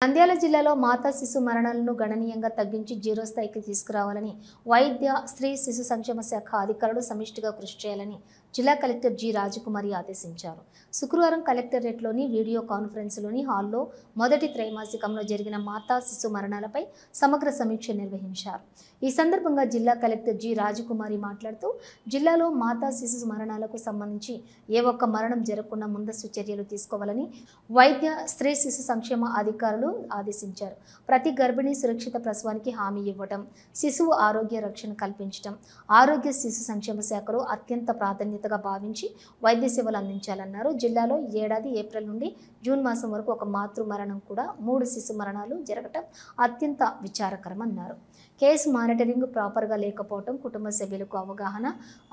నంద్యాల జిల్లాలో మాతా శిశు మరణాలను గణనీయంగా తగ్గించి జీరో స్థాయికి తీసుకురావాలని వైద్య స్త్రీ శిశు సంక్షేమ శాఖ అధికారులు సమిష్టిగా కృషి చేయాలని జిల్లా కలెక్టర్ జి రాజకుమారి ఆదేశించారు. శుక్రవారం కలెక్టరేట్లోని వీడియో కాన్ఫరెన్స్లోని హాల్లో మొదటి త్రైమాసికంలో జరిగిన మాతా శిశు మరణాలపై సమగ్ర సమీక్ష నిర్వహించారు. ఈ సందర్భంగా జిల్లా కలెక్టర్ జి రాజకుమారి మాట్లాడుతూ జిల్లాలో మాతా శిశు మరణాలకు సంబంధించి ఏ ఒక్క మరణం జరగకుండా ముందస్తు చర్యలు తీసుకోవాలని వైద్య స్త్రీ శిశు సంక్షేమ అధికారులు ఆదేశించారు. ప్రతి గర్భిణీ సురక్షిత ప్రసవానికి హామీ ఇవ్వడం, శిశువు ఆరోగ్య రక్షణ కల్పించడం ఆరోగ్య శిశు సంక్షేమ శాఖలో అత్యంత ప్రాధాన్యతగా భావించి వైద్య సేవలు అందించాలన్నారు. జిల్లాలో ఏడాది ఏప్రిల్ నుండి జూన్ మాసం వరకు ఒక మాతృ మరణం కూడా 3 శిశు మరణాలు జరగటం అత్యంత విచారకరమన్నారు. కేసు మానిటరింగ్ ప్రాపర్గా లేకపోవడం, కుటుంబ సభ్యులకు అవగాహన,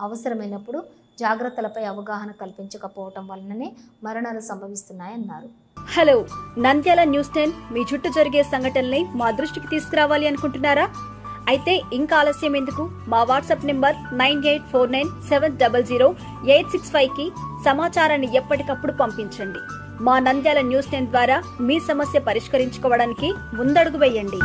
అవసరమైనప్పుడు జాగ్రత్తలపై అవగాహన కల్పించకపోవడం వలననే మరణాలు సంభవిస్తున్నాయన్నారు. హలో, నంద్యాల న్యూస్ 10 మీ చుట్టూ జరిగే సంఘటనల్ని మా దృష్టికి తీసుకురావాలి అనుకుంటున్నారా? అయితే ఇంకా ఆలస్యం ఎందుకు? మా వాట్సాప్ నెంబర్ 9849700865కి సమాచారాన్ని ఎప్పటికప్పుడు పంపించండి. మా నంద్యాల న్యూస్ 10 ద్వారా మీ సమస్య పరిష్కరించుకోవడానికి ముందడుగు వేయండి.